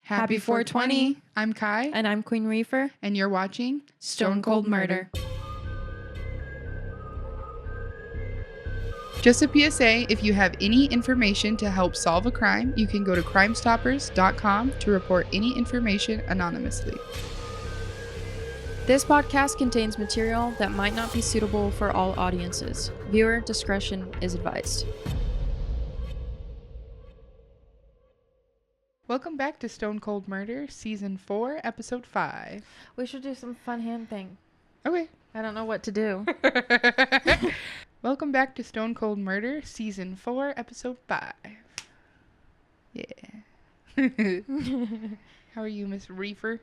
Happy 420. I'm Kai. And I'm Queen Reefer. And you're watching Stone Cold Murder. Just a PSA, if you have any information to help solve a crime, you can go to crimestoppers.com to report any information anonymously. This podcast contains material that might not be suitable for all audiences. Viewer discretion is advised. Welcome back to Stone Cold Murder, Season 4, Episode 5. We should do some fun hand thing. Okay. I don't know what to do. Welcome back to Stone Cold Murder, Season 4, Episode 5. Yeah. How are you, Miss Reefer?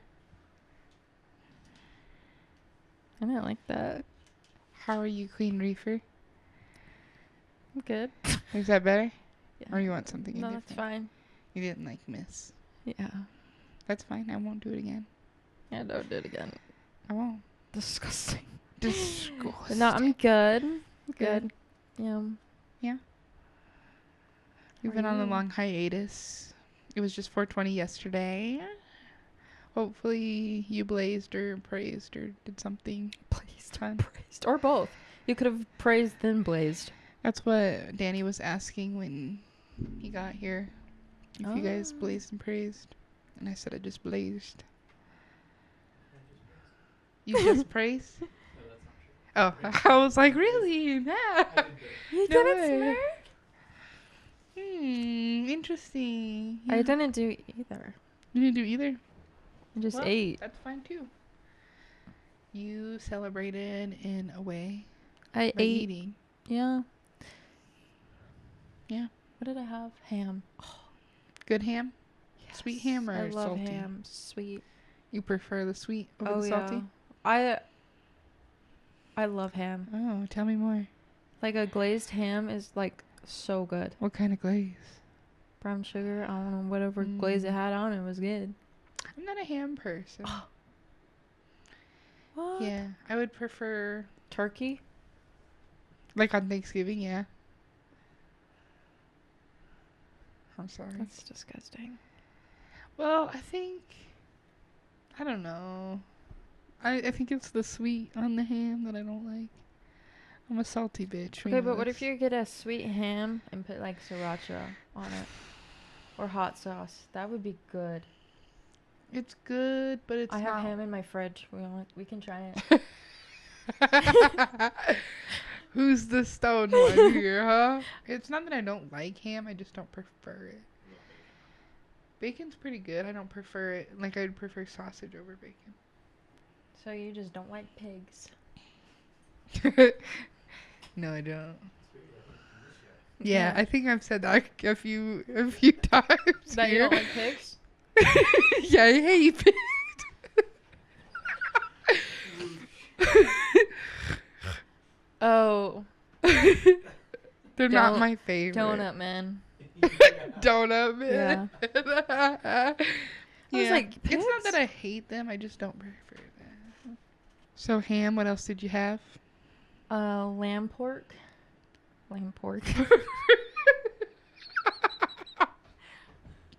I don't like that. How are you, Queen Reefer? I'm good. Is that better? Yeah. Or you want something No, different? that's fine. You didn't like miss. Yeah. That's fine. I won't do it again. Yeah, don't do it again. I won't. Disgusting. Disgusting. No, I'm good. Good. Yeah. Yeah. We've been on a long hiatus. It was just 420 yesterday. Hopefully you blazed or praised or did something. Blazed. Fun. Praised. Or both. You could have praised then blazed. That's what Danny was asking when he got here. If you guys blazed and praised. And I said I just blazed. You just praised? Oh, I was like, really? No. You No didn't way. smirk? Interesting. I Yeah. didn't do either. You didn't do either? I just Well, ate. That's fine too. You celebrated in a way I by ate. eating. Yeah. Yeah. What did I have? Ham. Good ham? Yes. Sweet ham or I love salty? ham. Sweet. You prefer the sweet over the salty? Yeah. I love ham. Oh, tell me more. Like a glazed ham is like so good. What kind of glaze? Brown sugar. I don't know, whatever glaze it had on it was good. I'm not a ham person. What? Yeah, I would prefer Turkey? like on Thanksgiving, yeah. I'm sorry. That's disgusting. Well, I don't know. I think it's the sweet on the ham that I don't like. I'm a salty bitch. Okay, but what if you get a sweet ham and put like sriracha on it? Or hot sauce. That would be good. It's good, but it's I have not. ham in my fridge. We can try it. Who's the stone one here, huh? It's not that I don't like ham, I just don't prefer it. Bacon's pretty good. I don't prefer it. Like, I'd prefer sausage over bacon. So you just don't like pigs? No, I don't. Yeah, I think I've said that a few times. That you here. don't like pigs? Yeah, I hate pigs. Oh. They're not my favorite. Donut man. Donut man. Yeah. I was like, It's not pigs? that I hate them, I just don't prefer them. So ham, what else did you have? Lamb pork. Lamb pork.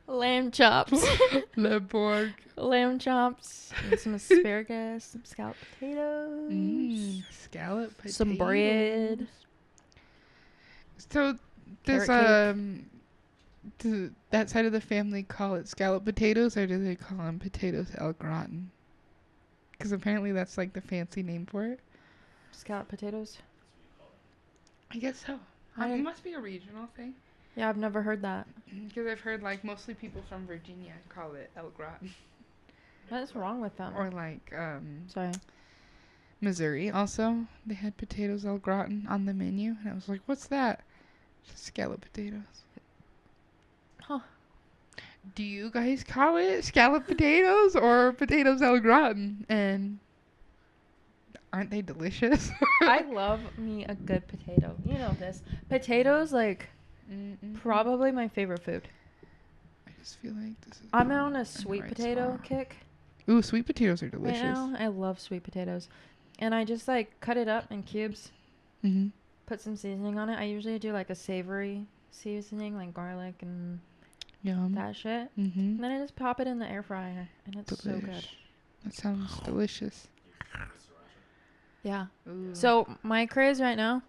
Lamb chops. Lamb pork. Lamb chops. And some asparagus. Some scalloped potatoes. Scallop potatoes. Some bread. So does Carrot that side of the family call it scallop potatoes, or do they call them potatoes au gratin? Because apparently that's like the fancy name for it. Scalloped potatoes. I guess so. It must be a regional thing. Yeah, I've never heard that. Because I've heard like mostly people from Virginia call it au gratin. What is wrong with them? Or like Sorry. Missouri also. They had potatoes au gratin on the menu. And I was like, what's that? Just scallop potatoes. Huh. Do you guys call it scallop potatoes or potatoes au gratin? And aren't they delicious? I love me a good potato. You know this. Potatoes, like, probably my favorite food. I just feel like this is... I'm on a sweet potato kick. Ooh, sweet potatoes are delicious. Right now, I love sweet potatoes. And I just, like, cut it up in cubes. Put some seasoning on it. I usually do, like, a savory seasoning, like garlic and Yum. that shit. Mm-hmm. And then I just pop it in the air fryer, and it's so good. That sounds delicious. Yeah. Ooh. So my craze right now,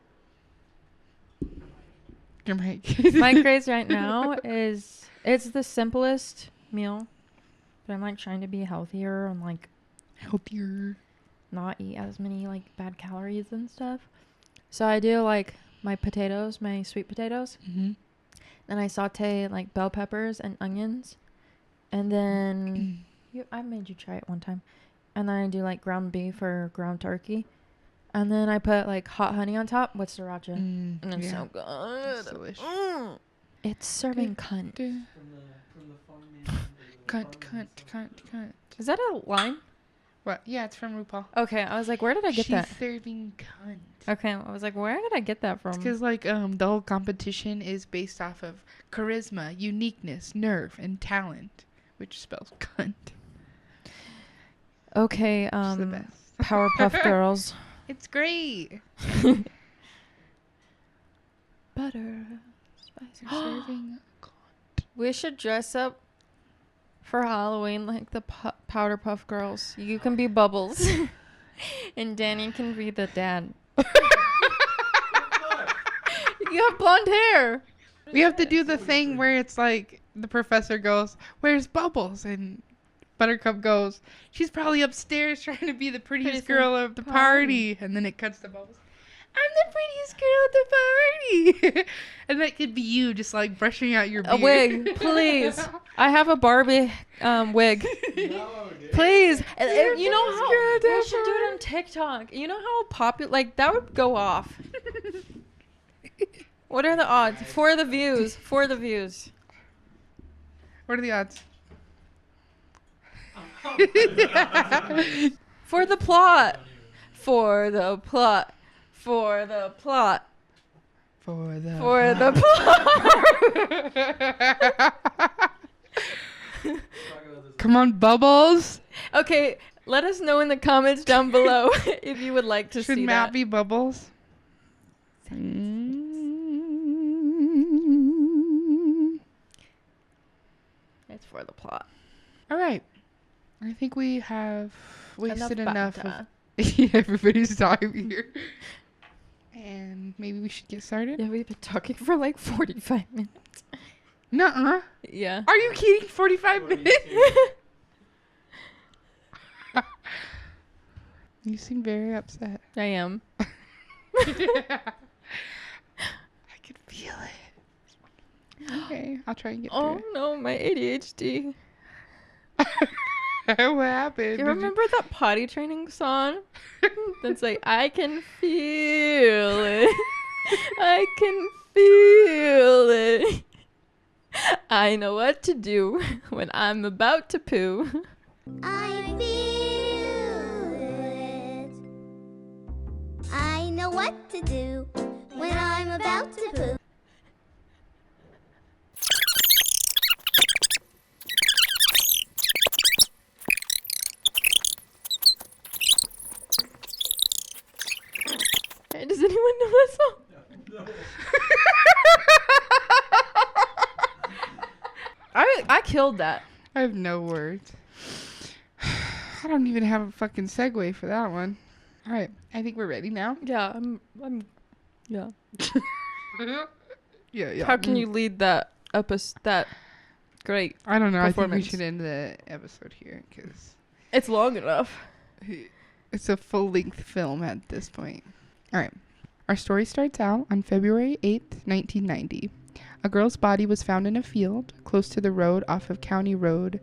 Your mic. my craze right now is it's the simplest meal, but I'm like trying to be healthier and like Healthier. not eat as many like bad calories and stuff. So I do like my potatoes, my sweet potatoes. Mm-hmm. Then I saute like bell peppers and onions. And then I made you try it one time. And then I do like ground beef or ground turkey. And then I put like hot honey on top with sriracha. And it's so good. It's delicious. It's serving cunt. Cunt. Is that a line? What? Yeah, it's from RuPaul. Okay, I was like, where did I get that? She's serving cunt. Okay, I was like, where did I get that from? It's because like the whole competition is based off of charisma, uniqueness, nerve, and talent, which spells cunt. Okay, It's the best. Powerpuff Girls. It's great. Butter. Spicy. You're serving cunt. We should dress up for Halloween like the Powderpuff Girls. You can be Bubbles. And Danny can be the dad. You have blonde hair. We have to do the thing where it's like the professor goes, "Where's Bubbles?" And Buttercup goes, "She's probably upstairs trying to be the prettiest girl of the party." And then it cuts to Bubbles. "I'm the prettiest girl at the party." And that could be you just like brushing out your beard. A wig, please. I have a Barbie wig. Please. You know how we should do it on TikTok. You know how popular, like that would go off. What are the odds? For the views. For the views. What are the odds? For the plot. For the plot. For the plot. For the plot. Come on, Bubbles. Okay, let us know in the comments down below if you would like to Should see Matt that. be Bubbles? It's for the plot. All right. I think we have wasted enough of banter. everybody's time here. And maybe we should get started? Yeah, we've been talking for like 45 minutes. Nuh-uh. Yeah. Are you kidding? 45 minutes? You seem very upset. I am. I can feel it. Okay, I'll try and get Oh through no, my ADHD. it. What happened? You remember that potty training song? That's like, I can feel it. I can feel it. I know what to do when I'm about to poo. I feel it. I know what to do when I'm about to poop. Hey, does anyone know that song? No. I killed that. I have no words. I don't even have a fucking segue for that one. All right, I think we're ready now. Yeah, yeah. Yeah. How can you lead that that great? I don't know. I think we performance? should end the episode here because It's long enough. it's a full-length film at this point. All right. Our story starts out on February 8th, 1990. A girl's body was found in a field close to the road off of County Road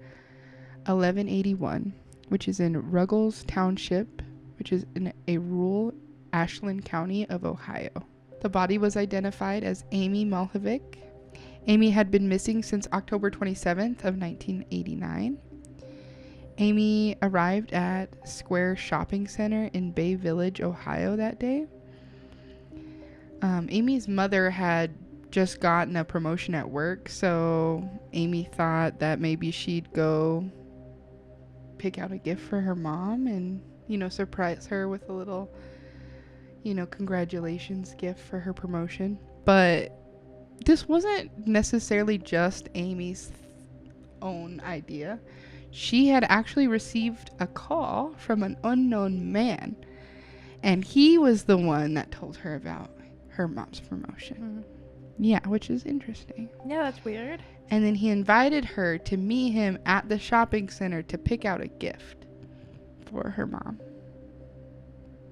1181, which is in Ruggles Township, which is in a rural Ashland County of Ohio. The body was identified as Amy Mihaljevic. Amy had been missing since October 27th of 1989. Amy arrived at Square Shopping Center in Bay Village, Ohio that day. Amy's mother had just gotten a promotion at work, so Amy thought that maybe she'd go pick out a gift for her mom and, surprise her with a little, congratulations gift for her promotion. But this wasn't necessarily just Amy's own idea. She had actually received a call from an unknown man, and he was the one that told her about her mom's promotion. Yeah, which is interesting. Yeah, that's weird. And then he invited her to meet him at the shopping center to pick out a gift for her mom.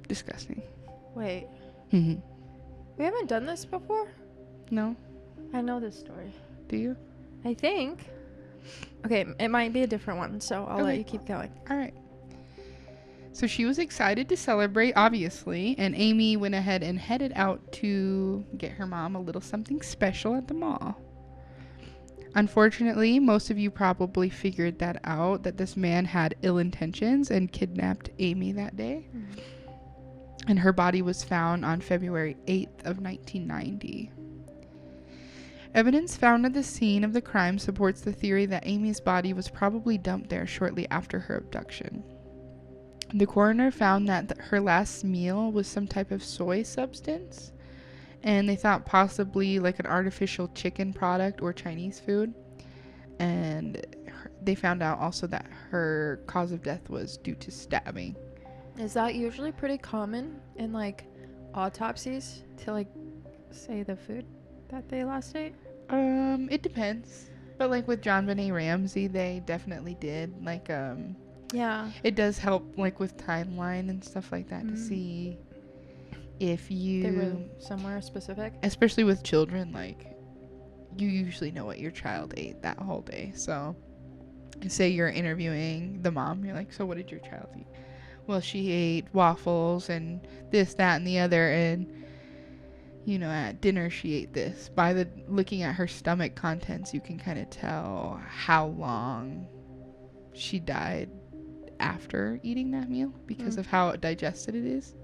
Disgusting. Wait, Mm-hmm. we haven't done this before? No? I know this story. Do you? I think. Okay, it might be a different one, so I'll let Okay. you keep going. All right. So she was excited to celebrate, obviously, and Amy went ahead and headed out to get her mom a little something special at the mall. Unfortunately, most of you probably figured that out, that this man had ill intentions and kidnapped Amy that day. And her body was found on February 8th of 1990. Evidence found at the scene of the crime supports the theory that Amy's body was probably dumped there shortly after her abduction. The coroner found that her last meal was some type of soy substance, and they thought possibly like an artificial chicken product or Chinese food. And they found out also that her cause of death was due to stabbing. Is that usually pretty common in like autopsies to like say the food that they last ate? It depends. But like with John Benet Ramsey, they definitely did. Like, Yeah. it does help like with timeline and stuff like that to see if you, They were somewhere specific. especially with children, like you usually know what your child ate that whole day. So say you're interviewing the mom, you're like, so what did your child eat? Well, she ate waffles and this, that, and the other, and you know, at dinner she ate this. By the looking at her stomach contents, you can kind of tell how long she died after eating that meal because of how digested it is.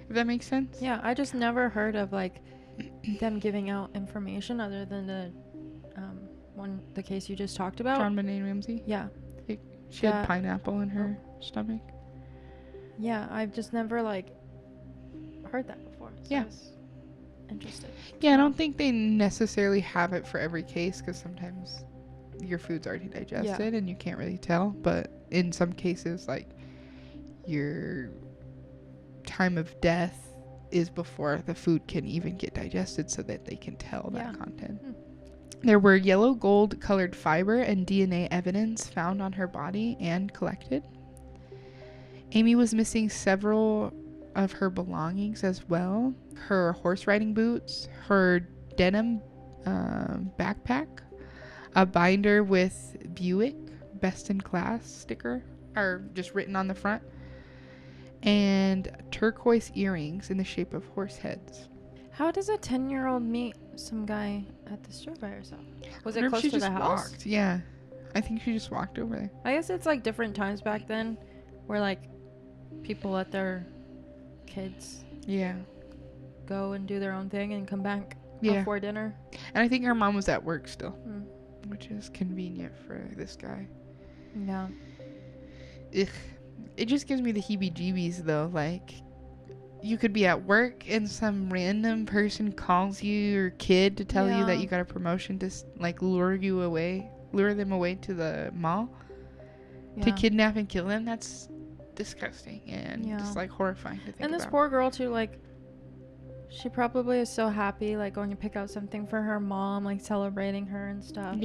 If that makes sense. Yeah, I just never heard of like them giving out information other than the case you just talked about. John Benet Ramsey. Yeah. She had pineapple in her stomach. Yeah, I've just never like heard that before. So Yeah. I was interested. Yeah, I don't think they necessarily have it for every case because sometimes your food's already digested and you can't really tell. But in some cases, like your time of death is before the food can even get digested so that they can tell that content. There were yellow gold colored fiber and DNA evidence found on her body and collected. Amy was missing several of her belongings as well. Her horse riding boots, her denim backpack, a binder with Buick Best in Class sticker, or just written on the front, and turquoise earrings in the shape of horse heads. How does a 10-year-old meet some guy at the store by herself? Was I it wonder if close she to the just house? walked. Yeah, I think she just walked over there. I guess it's like different times back then where like people let their kids go and do their own thing and come back before dinner. And I think her mom was at work still, which is convenient for this guy. Yeah. Ugh. It just gives me the heebie-jeebies though. Like, you could be at work and some random person calls you, your kid, to tell you that you got a promotion to like lure them away to the mall to kidnap and kill them. That's disgusting and just like horrifying to think about. And this poor girl too, like she probably is so happy, like going to pick out something for her mom, like celebrating her and stuff.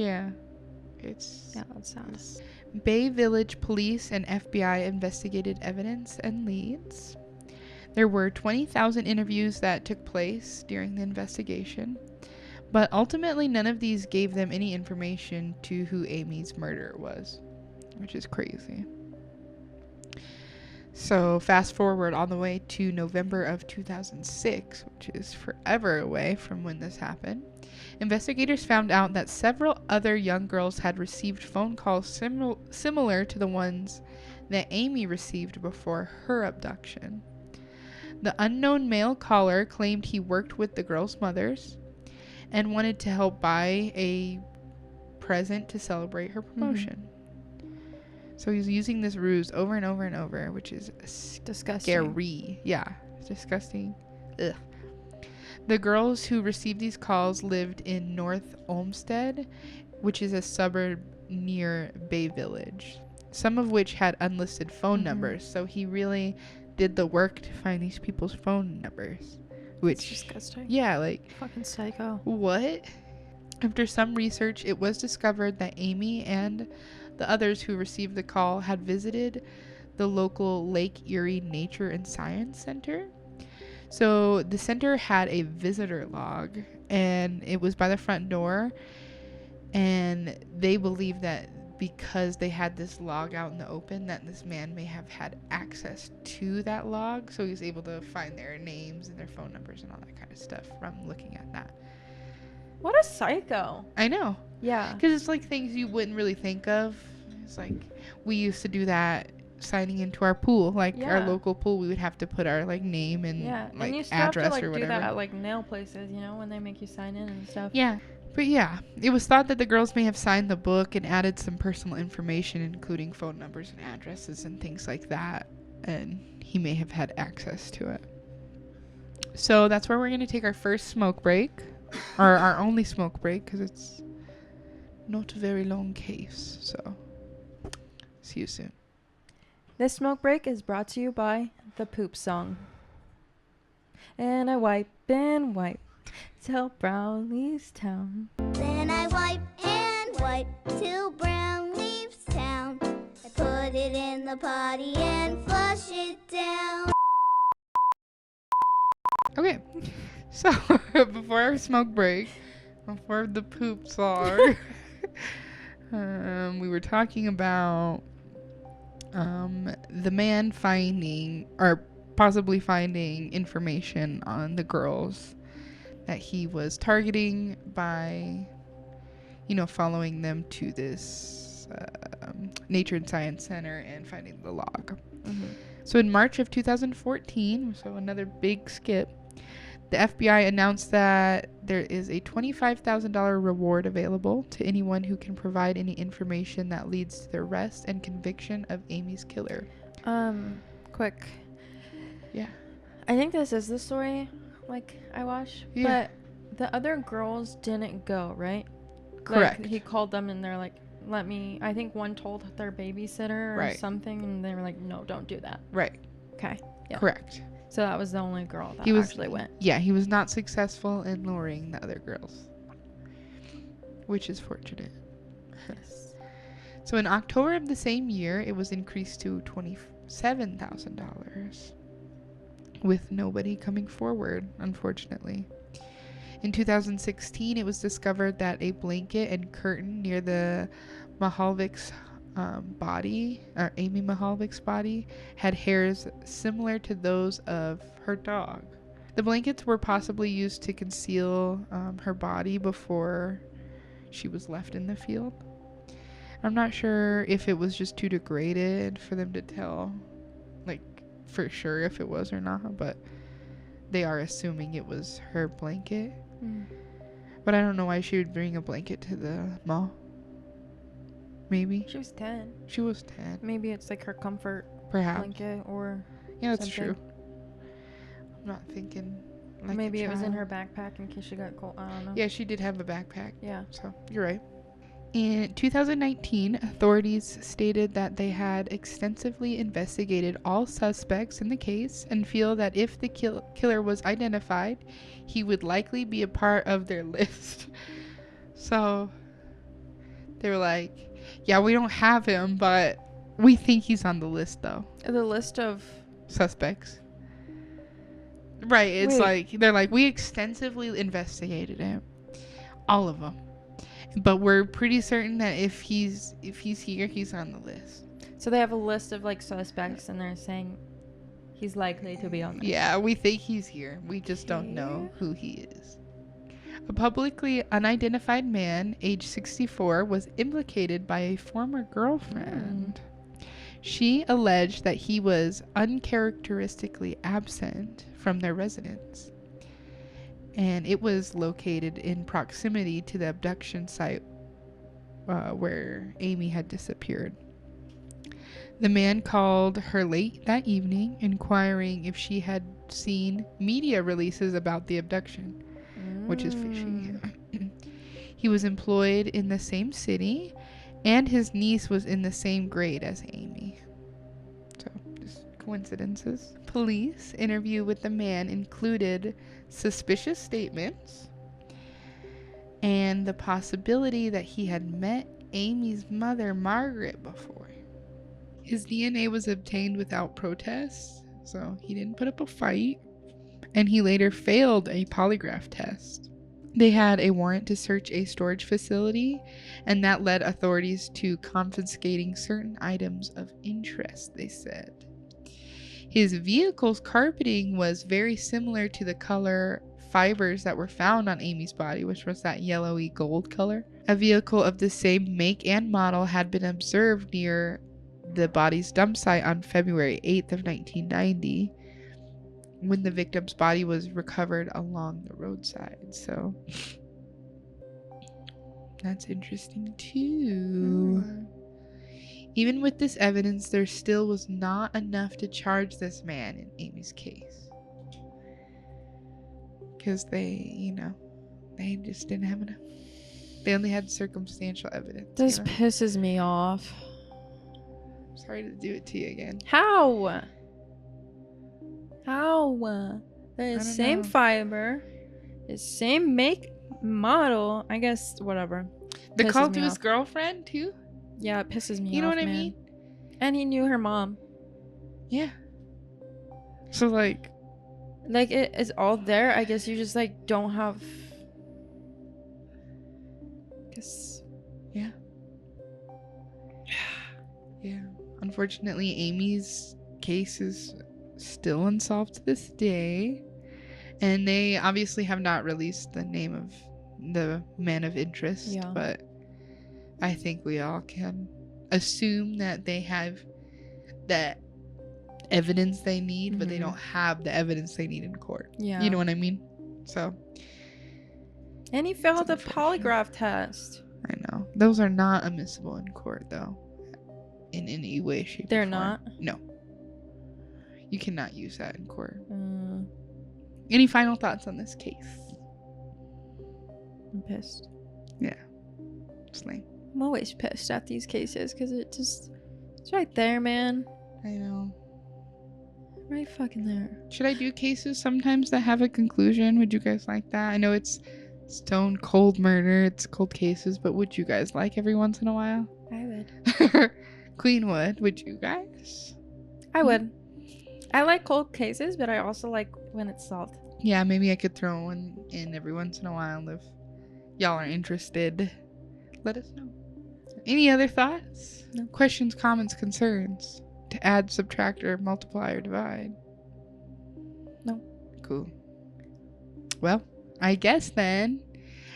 It's that's sad. Bay Village police and FBI investigated evidence and leads. There were 20,000 interviews that took place during the investigation, but ultimately none of these gave them any information to who Amy's murderer was, which is crazy. So fast forward all the way to November of 2006, which is forever away from when this happened. Investigators found out that several other young girls had received phone calls similar to the ones that Amy received before her abduction. The unknown male caller claimed he worked with the girls' mothers and wanted to help buy a present to celebrate her promotion. So he's using this ruse over and over and over, which is disgusting. Scary. Yeah, it's disgusting. Ugh. The girls who received these calls lived in North Olmsted, which is a suburb near Bay Village, some of which had unlisted phone numbers. So he really did the work to find these people's phone numbers. Which, It's disgusting. yeah, like, Fucking psycho. what? After some research, it was discovered that Amy and the others who received the call had visited the local Lake Erie Nature and Science Center. So the center had a visitor log, and it was by the front door, and they believed that because they had this log out in the open, that this man may have had access to that log, so he was able to find their names and their phone numbers and all that kind of stuff from looking at that. What a psycho. I know, Yeah. because it's like things you wouldn't really think of. It's like we used to do that signing into our pool, like our Yeah. local pool. We would have to put our like name and Yeah. like And you still have to address like or do whatever. that at like nail places, you know, when they make you sign in and stuff. Yeah. But yeah, it was thought that the girls may have signed the book and added some personal information, including phone numbers and addresses and things like that, and he may have had access to it. So that's where we're going to take our first smoke break, or our only smoke break, because it's not a very long case. So see you soon. This smoke break is brought to you by the Poop Song. And I wipe till brown leaves town. Then I wipe and wipe till brown leaves town. I put it in the potty and flush it down. Okay, so before our smoke break, before the poop song, we were talking about the man finding, or possibly finding, information on the girls that he was targeting by, you know, following them to this Nature and Science Center and finding the log. So in March of 2014, so another big skip, the FBI announced that there is a $25,000 reward available to anyone who can provide any information that leads to the arrest and conviction of Amy's killer. Quick. Yeah. I think this is the story, like, I watched. Yeah. But the other girls didn't go, right? Correct. Like, he called them and they're like, I think one told their babysitter or Right. something, and they were like, no, don't do that. Right. Okay. Yeah. Correct. So that was the only girl that He was- actually went. Yeah, he was not successful in luring the other girls, which is fortunate. Yes. So in October of the same year, it was increased to $27,000, with nobody coming forward, unfortunately. In 2016, it was discovered that a blanket and curtain near the Mihaljevic's body, or Amy Mihaljevic's body, had hairs similar to those of her dog. The blankets were possibly used to conceal her body before she was left in the field. I'm not sure if it was just too degraded for them to tell, like, for sure if it was or not, but they are assuming it was her blanket. But I don't know why she would bring a blanket to the mall. Maybe. She was 10. She was 10. Maybe it's like her comfort Perhaps. blanket, or Yeah, that's something. true. I'm not thinking like maybe a it was in child. her backpack in case she got cold. I don't know. Yeah, she did have a backpack. Yeah. So, you're right. In 2019, authorities stated that they had extensively investigated all suspects in the case and feel that if the killer was identified, he would likely be a part of their list. So, they were like, yeah, we don't have him, but we think he's on the list, though. The list of Suspects. Right, it's Wait. like, they're like, we extensively investigated him. All of them. But we're pretty certain that if he's here, he's on the list. So they have a list of like suspects, and they're saying he's likely to be on there. Yeah, we think he's here. We just don't know who he is. A publicly unidentified man, age 64, was implicated by a former girlfriend. She alleged that he was uncharacteristically absent from their residence, and it was located in proximity to the abduction site where Amy had disappeared. The man called her late that evening, inquiring if she had seen media releases about the abduction, which is fishy. He was employed in the same city, and his niece was in the same grade as Amy. So, just coincidences. Police interview with the man included suspicious statements and the possibility that he had met Amy's mother, Margaret, before. His DNA was obtained without protest, so he didn't put up a fight, and he later failed a polygraph test. They had a warrant to search a storage facility, and that led authorities to confiscating certain items of interest, they said. His vehicle's carpeting was very similar to the color fibers that were found on Amy's body, which was that yellowy gold color. A vehicle of the same make and model had been observed near the body's dump site on February 8th of 1990, when the victim's body was recovered along the roadside. So that's interesting too. Even with this evidence, there still was not enough to charge this man in Amy's case, because they just didn't have enough. They only had circumstantial evidence. This pisses me off. Sorry to do it to you again. How? The same fiber, the same make, model, I guess, whatever. The Pisses call me to his off. girlfriend too? Yeah, it pisses me off. You know what I man. mean? And he knew her mom. Yeah. So like it is all there. I guess you just like don't have. Guess. Yeah. Yeah. Unfortunately, Amy's case is still unsolved to this day, and they obviously have not released the name of the man of interest. Yeah. But I think we all can assume that they have the evidence they need, but they don't have the evidence they need in court. Yeah. You know what I mean? So. And he failed the It's polygraph test. I know. Those are not admissible in court, though. In any way, shape, They're or form. not? No. You cannot use that in court. Mm, Any final thoughts on this case? I'm pissed. Yeah. It's lame. I'm always pissed at these cases because it's right there, man. I know. Right fucking there. Should I do cases sometimes that have a conclusion? Would you guys like that? I know it's stone cold murder. It's cold cases, but would you guys like every once in a while? I would. Queen would you guys? I would. I like cold cases, but I also like when it's solved. Yeah, maybe I could throw one in every once in a while if y'all are interested. Let us know. Any other thoughts? No. Questions, comments, concerns? To add, subtract, or multiply or divide? No. Cool. Well, I guess then,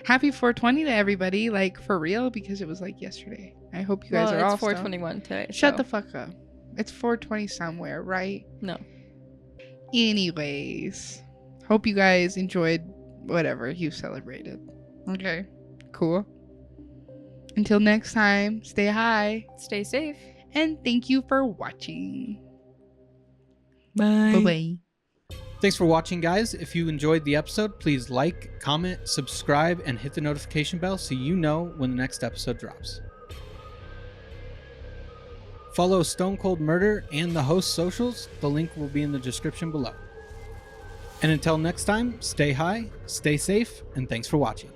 happy 420 to everybody, like for real, because it was like yesterday. I hope you guys are all it's 421 today. Shut so. the fuck up. It's 420 somewhere, right? No. Anyways, hope you guys enjoyed whatever you celebrated. Okay, cool. Until next time, stay high. Stay safe. And thank you for watching. Bye. Bye-bye. Thanks for watching, guys. If you enjoyed the episode, please like, comment, subscribe, and hit the notification bell so you know when the next episode drops. Follow Stone Cold Murder and the host's socials. The link will be in the description below. And until next time, stay high, stay safe, and thanks for watching.